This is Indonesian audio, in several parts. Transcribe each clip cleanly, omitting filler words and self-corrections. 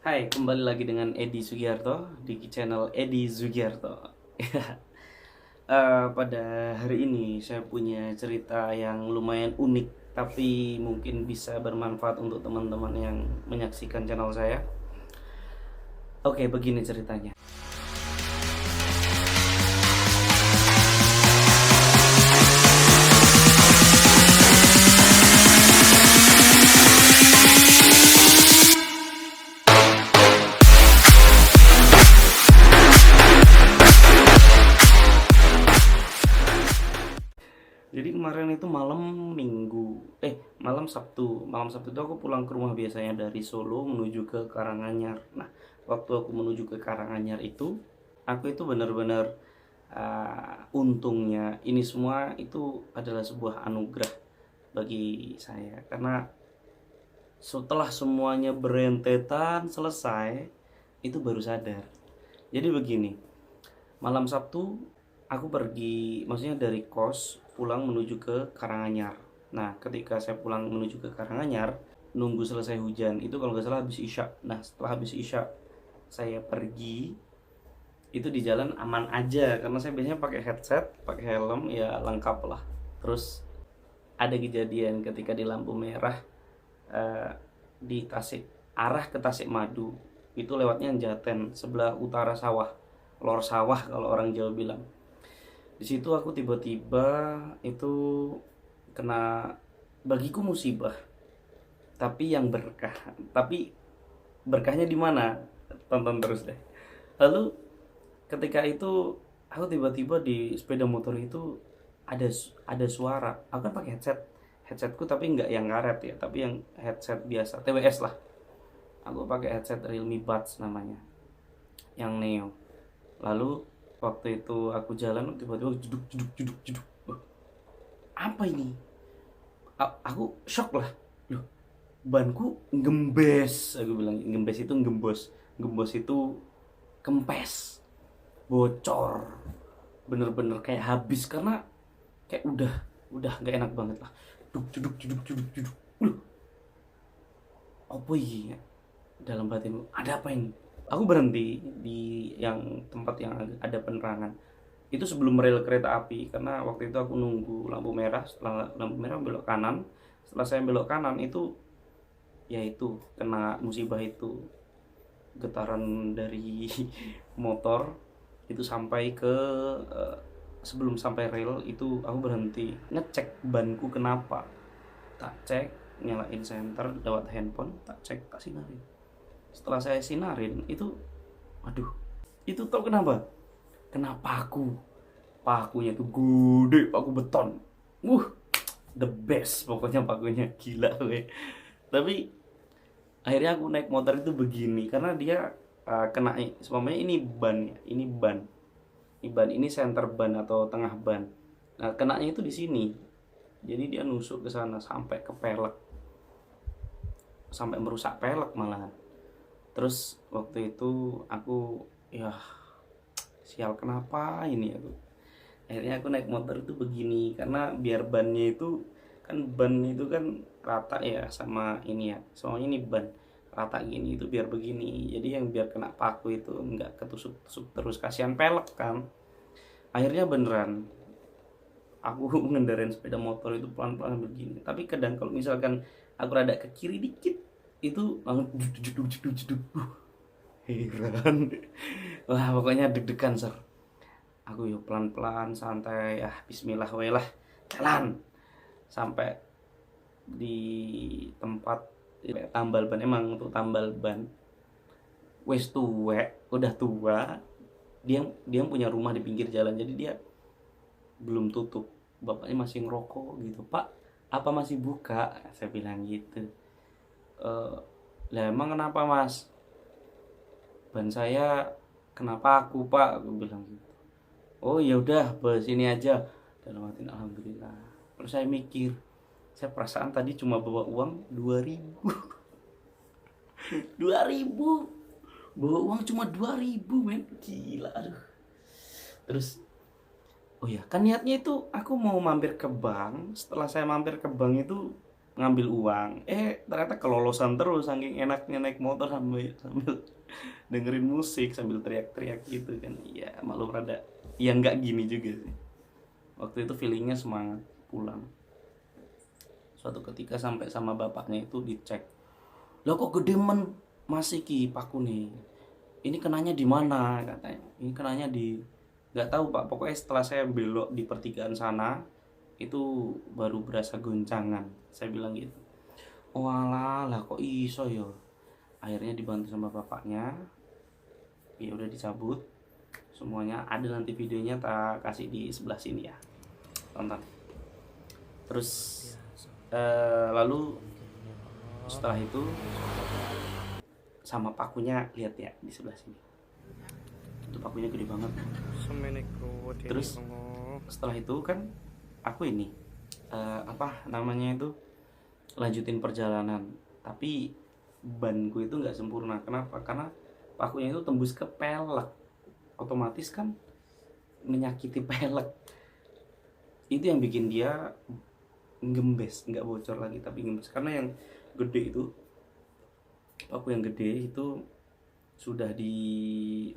Hai, kembali lagi dengan Edi Sugiarto di channel Edi Sugiarto. Pada hari ini saya punya cerita yang lumayan unik, tapi mungkin bisa bermanfaat untuk teman-teman yang menyaksikan channel saya. Oke, begini ceritanya. Jadi kemarin itu malam Sabtu. Malam Sabtu itu aku pulang ke rumah biasanya dari Solo menuju ke Karanganyar. Nah, waktu aku menuju ke Karanganyar itu, aku itu benar-benar untungnya ini semua itu adalah sebuah anugerah bagi saya karena setelah semuanya berentetan selesai itu baru sadar. Jadi begini, malam Sabtu aku pergi, maksudnya dari kos pulang menuju ke Karanganyar. Nah, ketika saya pulang menuju ke Karanganyar, nunggu selesai hujan, itu kalau nggak salah habis Isya. Nah, setelah habis Isya, saya pergi, itu di jalan aman aja, karena saya biasanya pakai headset, pakai helm, ya lengkap lah. Terus ada kejadian ketika di lampu merah eh, di Tasik, arah ke Tasik Madu, itu lewatnya Jaten, sebelah utara sawah, lor sawah kalau orang Jawa bilang. Di situ aku tiba-tiba itu kena, bagiku musibah, tapi yang berkah. Tapi berkahnya di mana? Tonton terus deh. Lalu ketika itu aku tiba-tiba di sepeda motor itu ada ada suara. Aku kan pakai headsetku tapi nggak yang karet ya, tapi yang headset biasa, TWS lah. Aku pakai headset Realme Buds namanya, yang Neo. Lalu waktu itu aku jalan tiba-tiba jeduk jeduk jeduk jeduk. Wah, apa ini? Aku shock lah. Loh, banku gembes. Aku bilang gembes itu gembos. Gembos itu kempes. Bocor. Bener-bener kayak habis karena kayak udah nggak enak banget lah. Duk jeduk jeduk jeduk jeduk. Loh, apa ini? Dalam batin ada apa ini? Aku berhenti di yang tempat yang ada penerangan. Itu sebelum rel kereta api, karena waktu itu aku nunggu lampu merah. Setelah lampu merah belok kanan. Setelah saya belok kanan itu, ya itu kena musibah itu, getaran dari motor itu sampai ke eh, sebelum sampai rel itu aku berhenti ngecek banku kenapa. Tak cek, nyalain senter lewat handphone, tak cek, tak sinarin. Setelah saya sinarin itu, aduh, itu tau kenapa? Kenapa pakunya tuh gede, paku beton. uh the best pokoknya, pakunya gila gue. Tapi akhirnya aku naik motor itu begini karena dia kena, semuanya ini ban ya, ini center ban atau tengah ban. Nah, kenanya itu di sini, jadi dia nusuk ke sana sampai ke pelek, sampai merusak pelek malahan. Terus waktu itu aku, ya sial, kenapa ini aku. Akhirnya aku naik motor itu begini karena biar bannya itu ban itu kan rata ya sama ini ya. Soalnya ini ban rata gini, itu biar begini. Jadi yang biar kena paku itu nggak ketusuk-tusuk terus, kasihan pelek kan. Akhirnya beneran aku ngendarain sepeda motor itu pelan-pelan begini. Tapi kadang kalau misalkan aku rada ke kiri dikit itu langsung jeduk jeduk jeduk. Heran. Wah, pokoknya deg-degan ser. Aku yuk pelan-pelan santai, ya bismillah we lah, jalan sampai di tempat tambal ban. Emang untuk tambal ban wes tuwek, udah tua. Dia punya rumah di pinggir jalan, jadi dia belum tutup. Bapaknya masih ngerokok gitu. Pak, apa masih buka? Saya bilang gitu. Lah emang kenapa mas? Ban saya kenapa aku pak? Aku bilang gitu. Oh ya udah, bos ini aja. Dalam hati alhamdulillah. Terus saya mikir, saya perasaan tadi cuma bawa uang 2000. 2000. Bawa uang cuma 2000, men. Gila, aduh. Terus oh ya, kan niatnya itu aku mau mampir ke bank. Setelah saya mampir ke bank itu ngambil uang, ternyata kelolosan terus saking enaknya naik motor sambil dengerin musik sambil teriak-teriak gitu kan. Ya maklum rada ya nggak gini juga sih. Waktu itu feelingnya semangat pulang. Suatu ketika sampai sama bapaknya itu dicek, lo kok gede men masih ki paku nih, ini kenanya di mana katanya, ini kenanya di, nggak tahu pak, pokoknya setelah saya belok di pertigaan sana itu baru berasa goncangan. Saya bilang gitu. Oh alah lah kok iso yo. Akhirnya dibantu sama bapaknya, ya udah dicabut semuanya. Ada nanti videonya tak kasih di sebelah sini ya, tonton. Terus lalu setelah itu sama pakunya, lihat ya di sebelah sini, itu pakunya gede banget. Terus setelah itu kan aku ini apa namanya itu, lanjutin perjalanan, tapi banku itu nggak sempurna. Kenapa? Karena pakunya itu tembus ke pelek, otomatis kan menyakiti pelek. Itu yang bikin dia gembes, nggak bocor lagi tapi gembes. Karena yang gede itu, paku yang gede itu sudah di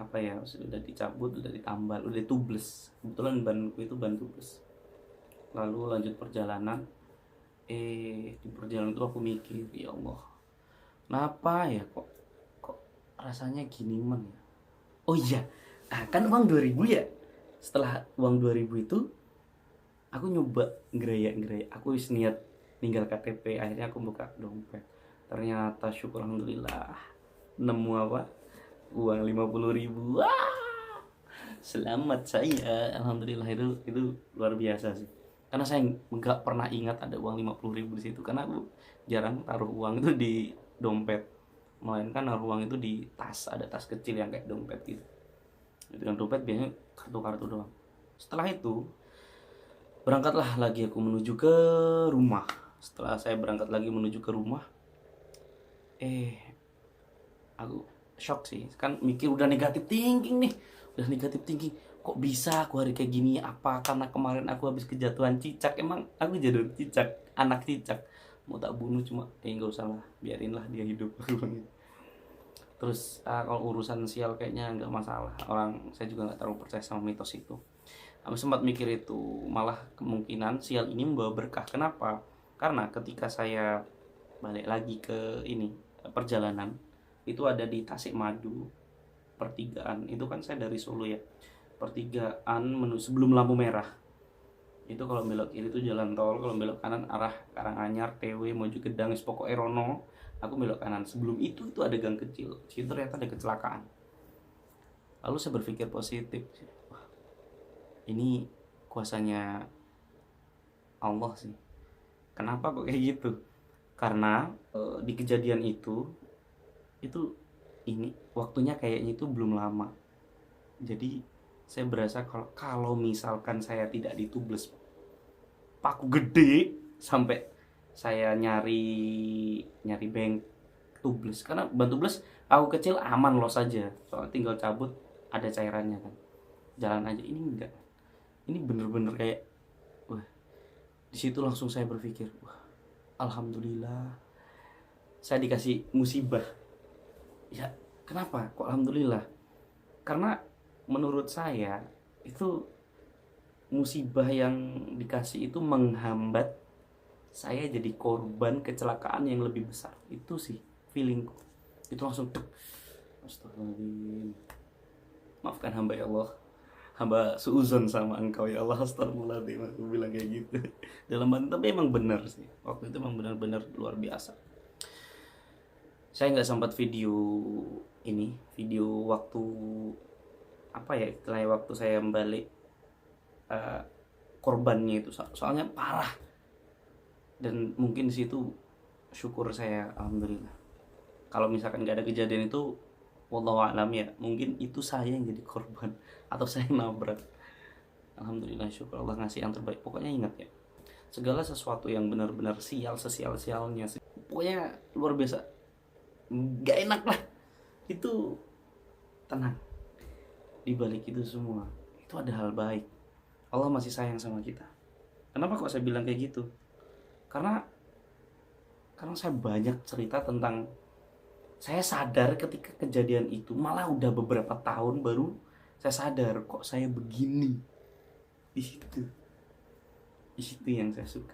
apa ya, sudah dicabut, sudah ditambal, udah tubles. Kebetulan banku itu ban tubles. Lalu lanjut perjalanan, di perjalanan itu aku mikir, ya Allah, kenapa ya kok rasanya gini men ya. Oh iya, kan uang 2000 ya. Setelah uang 2000 itu aku nyoba ngereyak, aku wis niat tinggal KTP. Akhirnya aku buka dompet, ternyata syukur alhamdulillah nemu apa, uang 50.000. Wah, selamat saya, alhamdulillah. Itu luar biasa sih, karena saya nggak pernah ingat ada uang 50.000 di situ, karena aku jarang taruh uang itu di dompet, melainkan naruh uang itu di tas, ada tas kecil yang kayak dompet gitu. Dengan dompet biasanya kartu-kartu doang. Setelah itu berangkatlah lagi aku menuju ke rumah. Setelah saya berangkat lagi menuju ke rumah, aku shock sih. Kan mikir udah negatif thinking nih, kok bisa aku hari kayak gini? Apa karena kemarin aku habis kejatuhan cicak? Emang aku jatuh cicak, anak cicak, mau tak bunuh cuma nggak usah lah, biarinlah dia hidup. Terus kalau urusan sial kayaknya nggak masalah, saya juga nggak terlalu percaya sama mitos itu. Aku sempat mikir itu, malah kemungkinan sial ini membawa berkah. Kenapa? Karena ketika saya balik lagi ke ini perjalanan, itu ada di Tasikmadu, pertigaan. Itu kan saya dari Solo ya, pertigaan sebelum lampu merah. Itu kalau belok kiri itu jalan tol, kalau belok kanan arah Karanganyar, TW, Mojokedang, pokoknya Erono. Aku belok kanan. Sebelum itu ada gang kecil. Situ ternyata ada kecelakaan. Lalu saya berpikir positif. Wah, ini kuasanya Allah sih. Kenapa kok kayak gitu? Karena di kejadian itu ini waktunya kayaknya itu belum lama. Jadi saya berasa kalau misalkan saya tidak ditubles paku gede sampai saya nyari bank tubles, karena ban tubles aku kecil aman loh saja, soalnya tinggal cabut ada cairannya kan, jalan aja. Ini enggak, ini bener-bener kayak wah, di situ langsung saya berpikir, wah alhamdulillah saya dikasih musibah ya. Kenapa kok alhamdulillah? Karena menurut saya itu musibah yang dikasih itu menghambat saya jadi korban kecelakaan yang lebih besar. Itu sih feelingku. Itu langsung astagfirullahaladzim, maafkan hamba ya Allah, hamba suuzon sama engkau ya Allah, astagfirullahaladzim. Aku bilang kayak gitu dalam hati, tapi emang benar sih, waktu itu emang benar-benar luar biasa. Saya nggak sempat video waktu apa ya istilahnya, waktu saya balik korbannya itu, soalnya parah. Dan mungkin di situ syukur saya alhamdulillah. Kalau misalkan nggak ada kejadian itu, wallahu a'lam ya, mungkin itu saya yang jadi korban atau saya nabrak. Alhamdulillah, syukur Allah ngasih yang terbaik. Pokoknya ingat ya, segala sesuatu yang benar-benar sesialnya pokoknya luar biasa, nggak enak lah, itu tenang. Di balik itu semua itu ada hal baik. Allah masih sayang sama kita. Kenapa kok saya bilang kayak gitu? Karena Karena saya banyak cerita tentang saya sadar ketika kejadian itu, malah udah beberapa tahun baru saya sadar kok saya begini. Di situ. Di situ yang saya suka.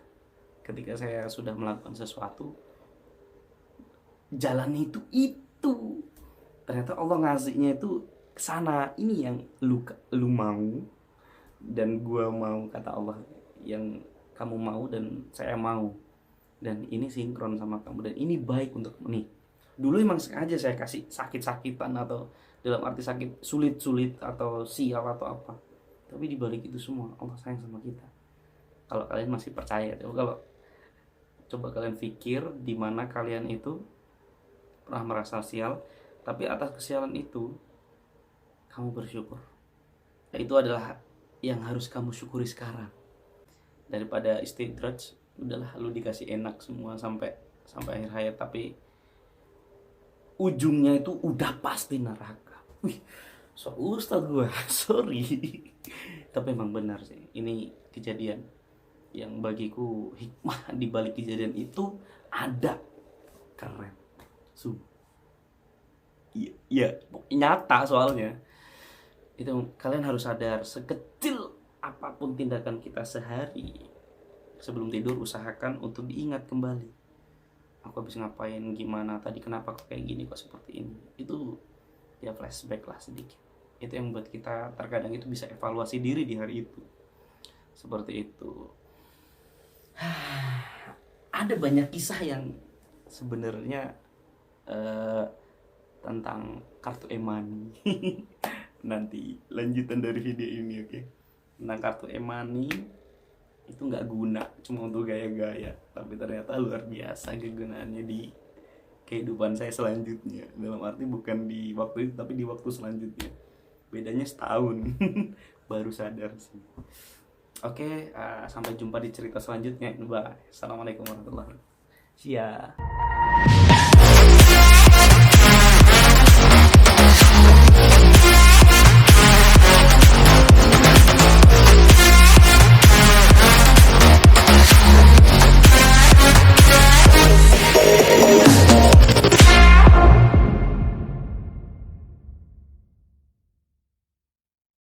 Ketika saya sudah melakukan sesuatu, jalan itu ternyata Allah ngasihnya itu ke sana. Ini yang lu mau dan gua mau, kata Allah. Yang kamu mau dan saya mau. Dan ini sinkron sama kamu dan ini baik untuk nih. Dulu emang sengaja saya kasih sakit-sakitan, atau dalam arti sakit sulit-sulit atau sial atau apa. Tapi dibalik itu semua Allah sayang sama kita. Kalau kalian masih percaya, coba kalian pikir di mana kalian itu pernah merasa sial, tapi atas kesialan itu kamu bersyukur. Nah, itu adalah yang harus kamu syukuri sekarang. Daripada istidraj, udahlah lu dikasih enak semua sampai akhir hayat, tapi ujungnya itu udah pasti neraka. Wih, so ustadz gue, sorry. Tapi emang benar sih, ini kejadian yang bagiku hikmah di balik kejadian itu ada. Keren. Iya, nyata soalnya. Itu kalian harus sadar, sekecil apapun tindakan kita sehari, sebelum tidur usahakan untuk diingat kembali. Aku habis ngapain, gimana tadi, kenapa kok kayak gini, kok seperti ini. Itu ya flashback lah sedikit. Itu yang buat kita terkadang itu bisa evaluasi diri di hari itu. Seperti itu. Ada banyak kisah yang sebenarnya tentang kartu e-money. Nanti lanjutan dari video ini, oke? Tentang kartu e-money itu nggak guna, cuma untuk gaya-gaya, tapi ternyata luar biasa kegunaannya di kehidupan saya selanjutnya. Dalam arti bukan di waktu itu, tapi di waktu selanjutnya. Bedanya setahun. Baru sadar sih. Oke, sampai jumpa di cerita selanjutnya. Bye. Assalamualaikum warahmatullahi wabarakatuh. Sia.